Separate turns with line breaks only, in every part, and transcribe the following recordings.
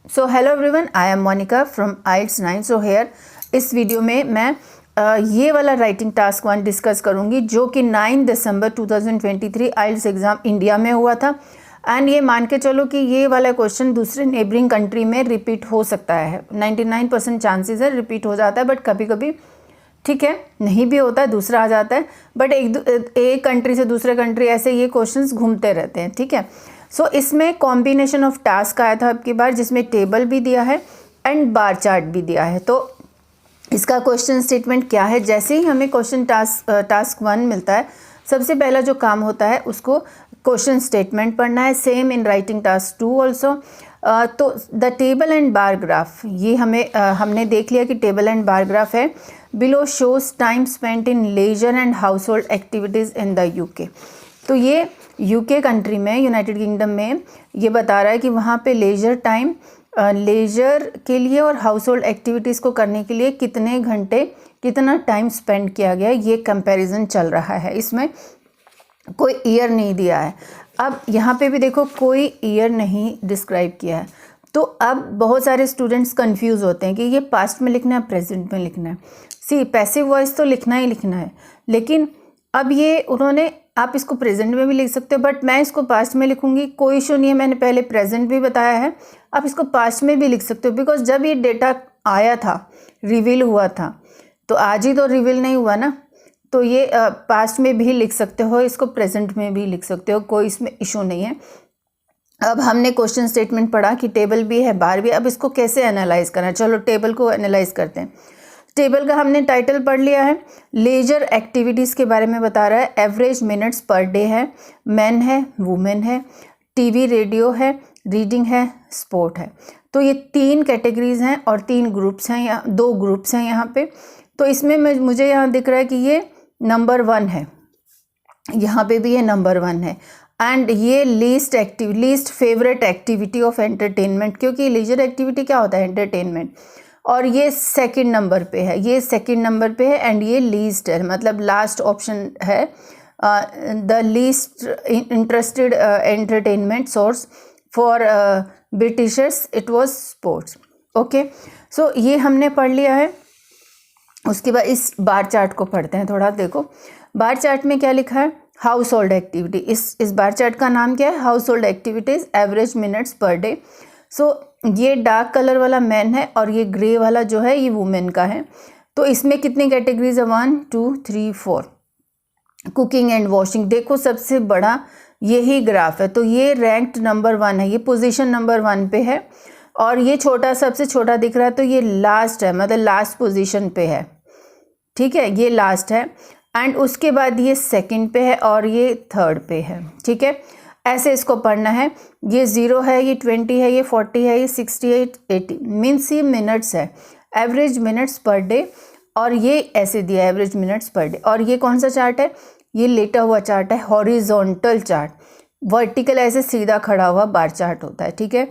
So hello everyone, I am Monica from IELTS 9। So here इस video में मैं ये वाला राइटिंग टास्क 1 डिस्कस करूँगी जो कि 9 दिसंबर 2023 आइल्स एग्ज़ाम इंडिया में हुआ था। एंड ये मान के चलो कि ये वाला क्वेश्चन दूसरे नेबरिंग कंट्री में रिपीट हो सकता है। 99% चांसेस है रिपीट हो जाता है, बट कभी कभी ठीक है नहीं भी होता है, दूसरा आ जाता है। बट एक कंट्री से दूसरे कंट्री ऐसे ये क्वेश्चंस घूमते रहते हैं, ठीक है। सो इसमें कॉम्बिनेशन ऑफ टास्क आया था अब की बार, जिसमें टेबल भी दिया है एंड बार चार्ट भी दिया है। तो इसका क्वेश्चन स्टेटमेंट क्या है, जैसे ही हमें क्वेश्चन टास्क 1 मिलता है, सबसे पहला जो काम होता है उसको क्वेश्चन स्टेटमेंट पढ़ना है। Same in writing task 2 also. तो the table and bar graph, ये हमने देख लिया कि टेबल एंड बार ग्राफ है। Below shows time spent in leisure and household activities in the UK. तो ये यूके कंट्री में, यूनाइटेड किंगडम में ये बता रहा है कि वहाँ पे लेजर के लिए और हाउस होल्ड एक्टिविटीज़ को करने के लिए कितने घंटे, कितना टाइम स्पेंड किया गया, ये कंपैरिजन चल रहा है। इसमें कोई ईयर नहीं दिया है। अब यहाँ पे भी देखो कोई ईयर नहीं डिस्क्राइब किया है। तो अब बहुत सारे स्टूडेंट्स कंफ्यूज होते हैं कि ये पास्ट में लिखना है, प्रेजेंट में लिखना है। सी पैसिव वॉइस तो लिखना ही लिखना है, लेकिन अब ये उन्होंने, आप इसको प्रेजेंट में भी लिख सकते हो, बट मैं इसको पास्ट में लिखूंगी, कोई इशू नहीं है। मैंने पहले प्रेजेंट भी बताया है, आप इसको पास्ट में भी लिख सकते हो। बिकॉज जब ये डेटा आया था, रिवील हुआ था, तो आज ही तो रिवील नहीं हुआ ना। तो ये पास्ट में भी लिख सकते हो, इसको प्रेजेंट में भी लिख सकते हो, कोई इसमें इशू नहीं है। अब हमने क्वेश्चन स्टेटमेंट पढ़ा कि टेबल भी है, बार भी। अब इसको कैसे एनालाइज करना है, चलो टेबल को एनालाइज करते हैं। टेबल का हमने टाइटल पढ़ लिया है, लेजर एक्टिविटीज़ के बारे में बता रहा है। एवरेज मिनट्स पर डे है, मैन है, वुमेन है, टीवी रेडियो है, रीडिंग है, स्पोर्ट है। तो ये 3 कैटेगरीज हैं और 3 ग्रुप्स हैं, यहाँ 2 ग्रुप्स हैं यहाँ पे। तो इसमें मुझे यहाँ दिख रहा है कि ये नंबर 1 है, यहाँ पे भी ये नंबर 1 है। एंड ये least favourite activity of entertainment, क्योंकि लेजर एक्टिविटी क्या होता है, एंटरटेनमेंट। और ये सेकंड नंबर पे है, एंड ये लीस्ट है, मतलब लास्ट ऑप्शन है। The least interested entertainment source for Britishers it was sports. Okay, so ये हमने पढ़ लिया है। उसके बाद इस बार चार्ट को पढ़ते हैं थोड़ा। देखो बार चार्ट में क्या लिखा है, हाउस होल्ड एक्टिविटी। इस बार चार्ट का नाम क्या है, household activities average minutes per day. So ये डार्क कलर वाला मैन है और ये ग्रे वाला जो है ये वुमेन का है। तो इसमें कितनी कैटेगरीज है, 1 2 3 4। कुकिंग एंड वॉशिंग, देखो सबसे बड़ा यही ग्राफ है, तो ये रैंक्ड नंबर 1 है, ये पोजीशन नंबर 1 पे है। और ये छोटा, सबसे छोटा दिख रहा है, तो ये लास्ट है, मतलब लास्ट पोजीशन पे है, ठीक है, ये लास्ट है। एंड उसके बाद ये सेकंड पे है और ये थर्ड पे है, ठीक है। ऐसे इसको पढ़ना है। ये 0 है, ये 20 है, ये 40 है, ये 60 है, 80 मीन्स ये मिनट्स है, एवरेज मिनट्स पर डे। और ये ऐसे दिया एवरेज मिनट्स पर डे। और ये कौन सा चार्ट है, ये लेटा हुआ चार्ट है, हॉरिजॉन्टल चार्ट। वर्टिकल ऐसे सीधा खड़ा हुआ बार चार्ट होता है, ठीक है।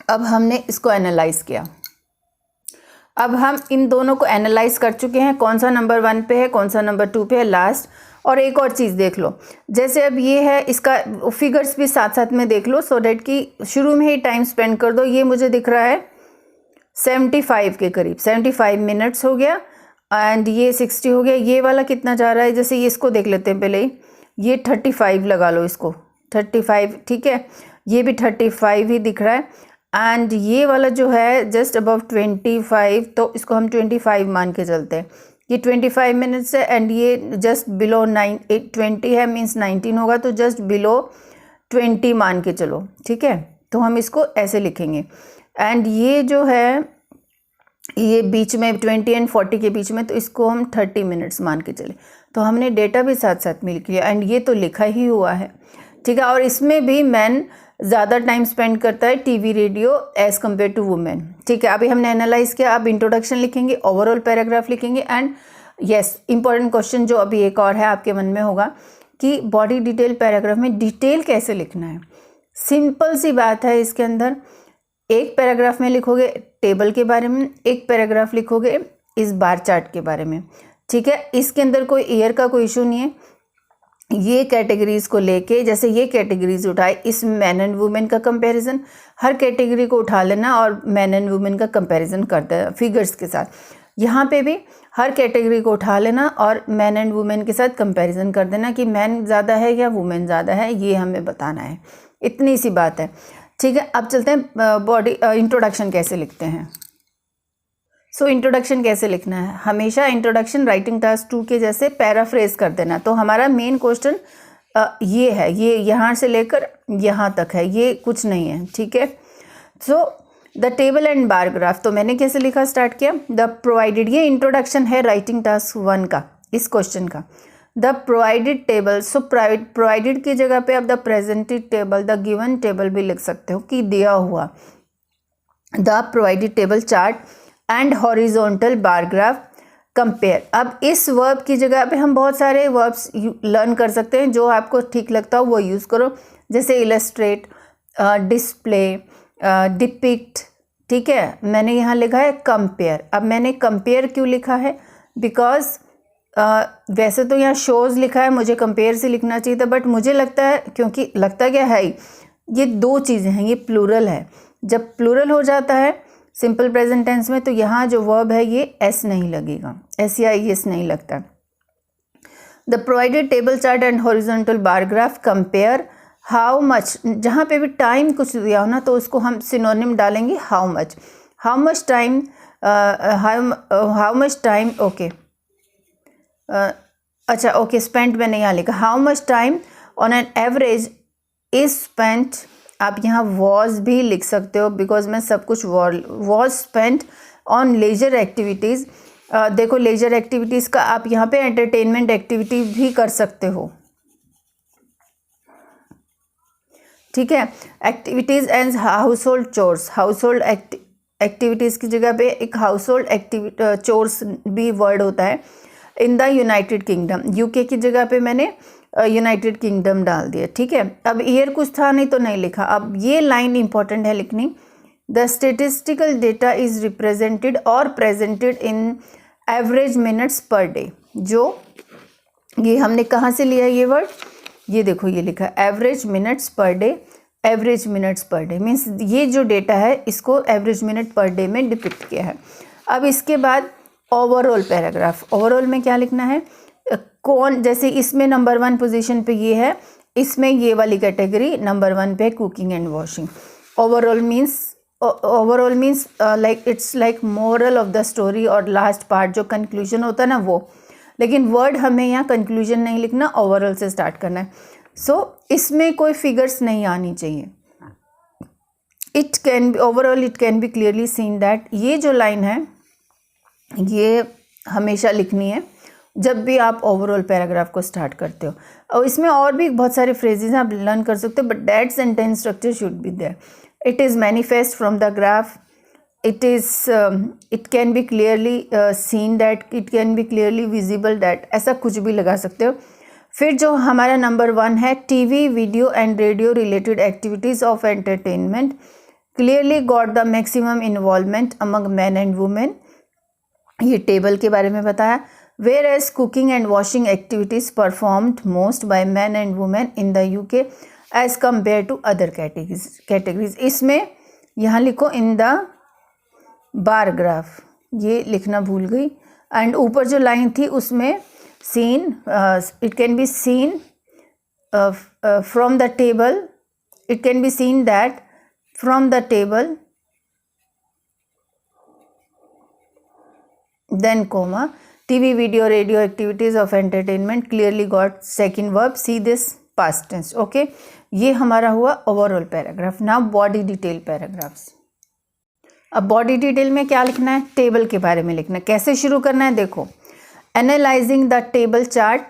अब हमने इसको एनालाइज किया। अब हम इन दोनों को एनालाइज कर चुके हैं, कौन सा नंबर 1 पे है, कौन सा नंबर 2 पे है, लास्ट। और एक और चीज़ देख लो, जैसे अब ये है, इसका फिगर्स भी साथ साथ में देख लो, सो डेट कि शुरू में ही टाइम स्पेंड कर दो। ये मुझे दिख रहा है 75 के करीब, 75 मिनट्स हो गया। एंड ये 60 हो गया। ये वाला कितना जा रहा है, जैसे ये इसको देख लेते हैं पहले ही, ये 35 लगा लो इसको, 35, ठीक है। ये भी 35 ही दिख रहा है। एंड ये वाला जो है जस्ट अबव 25, तो इसको हम 25 मान के चलते हैं। ये 25 मिनट्स है एंड ये जस्ट बिलो 20 है, मीन्स 19 होगा, तो जस्ट बिलो 20 मान के चलो, ठीक है। तो हम इसको ऐसे लिखेंगे। एंड ये जो है ये बीच में 20 एंड 40 के बीच में, तो इसको हम 30 मिनट्स मान के चले। तो हमने डेटा भी साथ साथ मिल लिया एंड ये तो लिखा ही हुआ है, ठीक है। और इसमें भी मैन ज़्यादा टाइम स्पेंड करता है TV radio as compare to women, ठीक है। अभी हमने एनालाइज किया। अब इंट्रोडक्शन लिखेंगे, ओवरऑल पैराग्राफ लिखेंगे। एंड यस, इंपॉर्टेंट क्वेश्चन जो अभी एक और है आपके मन में होगा कि बॉडी डिटेल पैराग्राफ में डिटेल कैसे लिखना है। सिंपल सी बात है, इसके अंदर एक पैराग्राफ में लिखोगे टेबल के बारे में, एक पैराग्राफ लिखोगे इस बार चार्ट के बारे में, ठीक है। इसके अंदर कोई ईयर का कोई इशू नहीं है। ये कैटेगरीज को लेके, जैसे ये कैटेगरीज उठाए, इस मैन एंड वुमेन का कंपैरिजन, हर कैटेगरी को उठा लेना और मैन एंड वुमेन का कंपैरिजन कर देना फिगर्स के साथ। यहाँ पे भी हर कैटेगरी को उठा लेना और मैन एंड वुमेन के साथ कंपैरिजन कर देना कि मैन ज़्यादा है या वुमेन ज़्यादा है, ये हमें बताना है। इतनी सी बात है, ठीक है। अब चलते हैं बॉडी इंट्रोडक्शन कैसे लिखते हैं। सो इंट्रोडक्शन कैसे लिखना है, हमेशा इंट्रोडक्शन राइटिंग टास्क 2 के जैसे पैराफ्रेज कर देना। तो हमारा मेन क्वेश्चन ये है, ये यहाँ से लेकर यहाँ तक है, ये कुछ नहीं है, ठीक है। So the table and bar graph, तो मैंने कैसे लिखा स्टार्ट किया, द प्रोवाइडेड, ये इंट्रोडक्शन है राइटिंग टास्क 1 का, इस क्वेश्चन का। The provided table, so provided की जगह पे आप the presented table, the given table भी लिख सकते हो कि दिया हुआ। The provided table chart and horizontal bar graph compare. अब इस वर्ब की जगह पे हम बहुत सारे वर्ब्स लर्न कर सकते हैं, जो आपको ठीक लगता हो वो यूज़ करो, जैसे इलस्ट्रेट, डिस्प्ले, डिपिक्ट, ठीक है। मैंने यहाँ लिखा है कंपेयर। अब मैंने कंपेयर क्यों लिखा है, बिकॉज वैसे तो यहाँ शोज़ लिखा है, मुझे कंपेयर से लिखना चाहिए था, बट मुझे लगता है, क्योंकि लगता क्या है, ये दो चीज़ें हैं, ये प्लूरल है। जब प्लूरल हो जाता है सिंपल प्रेजेंट टेंस में, तो यहाँ जो वर्ब है ये एस नहीं लगेगा, एस या एस नहीं लगता। The provided table chart and horizontal bar graph compare how much, जहाँ पे भी टाइम कुछ दिया हो ना तो उसको हम सिनोनिम डालेंगे how much. How much time, how much time, okay, अच्छा ओके, स्पेंट मैंने यहाँ लिखा, how much time on an average is spent. आप यहाँ वॉज भी लिख सकते हो, बिकॉज मैं सब कुछ was spent on leisure activities. देखो लेजर एक्टिविटीज़ का आप यहाँ पे एंटरटेनमेंट एक्टिविटी भी कर सकते हो, ठीक है। Activities and house hold chores, house hold activities की जगह पे एक हाउस होल्ड चोर्स भी वर्ड होता है। In the United kingdom, UK की जगह पे मैंने यूनाइटेड किंगडम डाल दिया, ठीक है। अब ईयर कुछ था नहीं तो नहीं लिखा। अब ये लाइन इंपॉर्टेंट है लिखनी, the statistical data is represented और presented in average minutes per day. जो ये हमने कहाँ से लिया ये वर्ड, ये देखो ये लिखा है average minutes per day. Average minutes per day means ये जो डेटा है इसको एवरेज मिनट पर डे में डिपिक्ट किया है। अब इसके बाद ओवरऑल पैराग्राफ, ओवरऑल में क्या लिखना है, कौन, जैसे इसमें नंबर 1 पोजीशन पे ये है, इसमें ये वाली कैटेगरी नंबर 1 पे cooking and washing. Overall means like it's like moral of the story, और लास्ट पार्ट जो कंक्लूजन होता है ना वो, लेकिन वर्ड हमें यहाँ कंक्लूजन नहीं लिखना, ओवरऑल से स्टार्ट करना है। सो इसमें कोई फिगर्स नहीं आनी चाहिए। It can B overall, it can be clearly seen that, ये जो लाइन है ये हमेशा लिखनी है जब भी आप ओवरऑल पैराग्राफ को स्टार्ट करते हो। और इसमें और भी बहुत सारे फ्रेजेस आप लर्न कर सकते हो, but that sentence structure should be there. It is manifest from the graph, it can be clearly seen that, it can be clearly visible that, ऐसा कुछ भी लगा सकते हो। फिर जो हमारा नंबर 1 है, TV video and radio related activities of entertainment clearly got the maximum involvement among man and women, ये टेबल के बारे में बताया। Whereas cooking and washing activities performed most by man and women in the UK as compare to other categories. इसमें यहाँ लिखो in the bar graph, ये लिखना भूल गई। एंड ऊपर जो लाइन थी उसमें seen, it can be seen from the table, it can be seen that from the table, then comma, TV video radio activities of entertainment clearly got second verb, see this past tense, okay। ये हमारा हुआ overall paragraph. Now body detail paragraphs. अब body detail में क्या लिखना है, table के बारे में लिखना है। कैसे शुरू करना है, देखो, analysing the table chart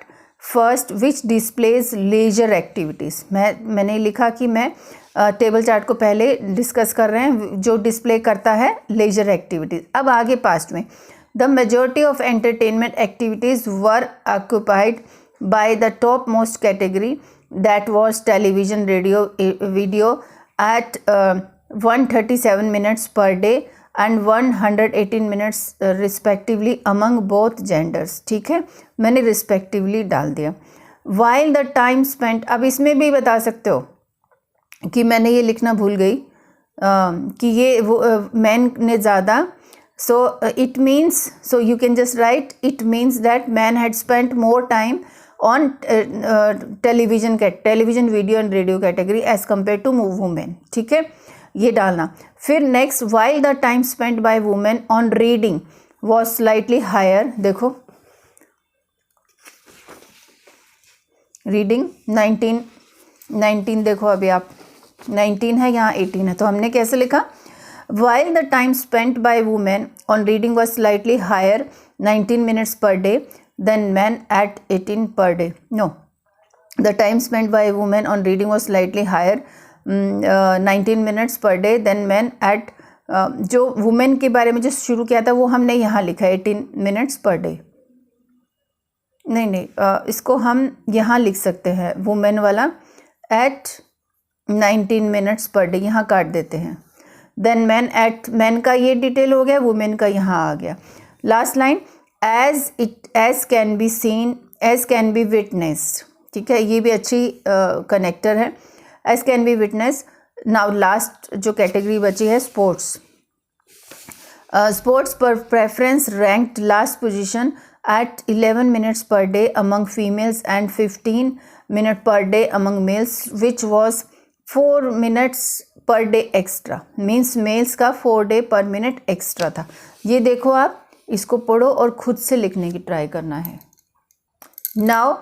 first which displays leisure activities. मैंने लिखा कि मैं टेबल चार्ट को पहले डिस्कस कर रहे हैं जो डिस्प्ले करता है लेजर एक्टिविटीज़। अब आगे पास्ट में, the majority of entertainment activities were occupied by the topmost category, that was television, radio, video at 137 minutes per day and 118 minutes respectively among both genders, ठीक है। मैंने respectively डाल दिया। वाइल द टाइम स्पेंट, अब इसमें भी बता सकते हो कि मैंने ये लिखना भूल गई कि ये मैन ने ज़्यादा, so it means, so you can just write it means that man had spent more time on television video and radio category as compared to women, ठीक है, ये डालना। फिर next, while the time spent by women on reading was slightly higher, देखो reading 19 देखो अभी आप 19 है, यहाँ 18 है, तो हमने कैसे लिखा, while the time spent by women on reading was slightly higher 19 minutes per day than men at 18 per day. No, the time spent by women on reading was slightly higher 19 minutes per day than men at जो women के बारे में जो शुरू किया था वो हमने यहाँ लिखा है 18 minutes per day। नहीं इसको हम यहाँ लिख सकते हैं, वुमेन वाला at 19 minutes per day, यहाँ काट देते हैं। देन मैन एट, मैन का ये डिटेल हो गया, वुमेन का यहाँ आ गया। Last line, as can be seen, as can be witnessed, ठीक है, ये भी अच्छी कनेक्टर है, as can be witness. Now last जो कैटेगरी बची है स्पोर्ट्स, स्पोर्ट्स पर preference ranked last position at 11 minutes per day among females and 15 minutes per day among males, which was 4 minutes per day extra, means males का 4 day per minute extra था। ये देखो आप इसको पढ़ो और खुद से लिखने की ट्राई करना है। नाउ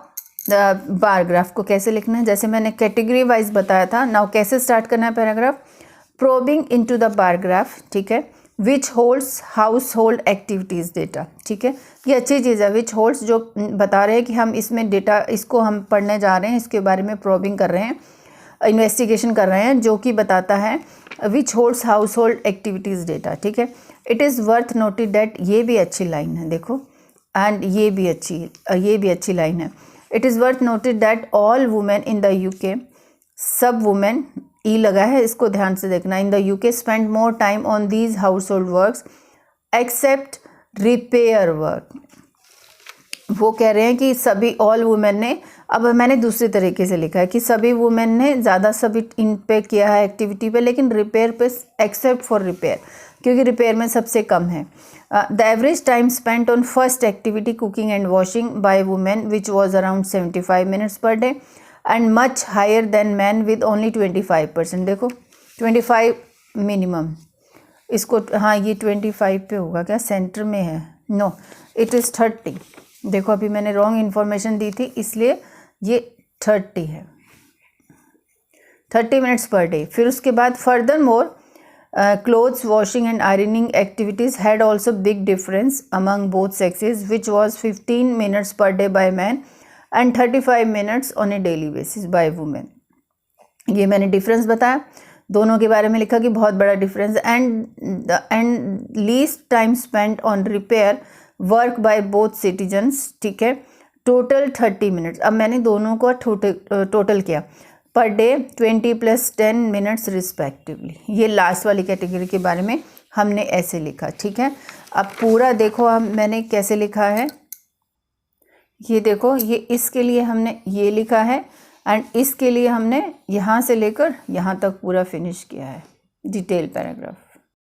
बार ग्राफ को कैसे लिखना है, जैसे मैंने कैटेगरी वाइज बताया था। नाउ कैसे स्टार्ट करना है paragraph, probing into the bar graph, ठीक है, विच holds house hold activities data, ठीक है, ये अच्छी चीज़ है। विच होल्ड्स जो बता रहे हैं कि हम इसमें डेटा, इसको हम पढ़ने जा रहे हैं, इसके बारे में प्रोबिंग कर रहे हैं, इन्वेस्टिगेशन कर रहे हैं, जो कि बताता है विच holds house hold activities data, ठीक है। It is worth noted that, ये भी अच्छी लाइन है देखो, एंड ये भी अच्छी लाइन है। It is worth noted that all women in the UK, सब वुमेन, ई लगा है, इसको ध्यान से देखना, in the UK spend more time on these household works except repair work. वो कह रहे हैं कि सभी ऑल वुमेन ने, अब मैंने दूसरे तरीके से लिखा है कि सभी वुमेन ने ज़्यादा सभी इन पे किया है एक्टिविटी पे, लेकिन रिपेयर पे एक्सेप्ट फॉर रिपेयर, क्योंकि रिपेयर में सबसे कम है। The average time spent on first activity cooking and washing by women which was around 75 minutes per day and much higher than man with only 25%। देखो 25 minimum, इसको हाँ ये 25 पे होगा क्या, सेंटर में है, नो इट इज़ 30। देखो अभी मैंने रॉन्ग इन्फॉर्मेशन दी थी, इसलिए ये 30 है, 30 मिनट्स पर डे। फिर उसके बाद further more clothes washing and ironing activities had also big difference among both sexes which was 15 minutes per day bye man and 35 minutes on A daily basis by women. ये मैंने difference बताया, दोनों के बारे में लिखा कि बहुत बड़ा difference. And least time spent on repair work by both citizens, ठीक है, टोटल 30 मिनट्स। अब मैंने दोनों को टोटल किया, पर डे 20 + 10 मिनट्स रिस्पेक्टिवली। ये लास्ट वाली कैटेगरी के बारे में हमने ऐसे लिखा, ठीक है। अब पूरा देखो हम मैंने कैसे लिखा है, ये देखो, ये इसके लिए हमने ये लिखा है एंड इसके लिए हमने यहाँ से लेकर यहाँ तक पूरा फिनिश किया है, डिटेल पैराग्राफ।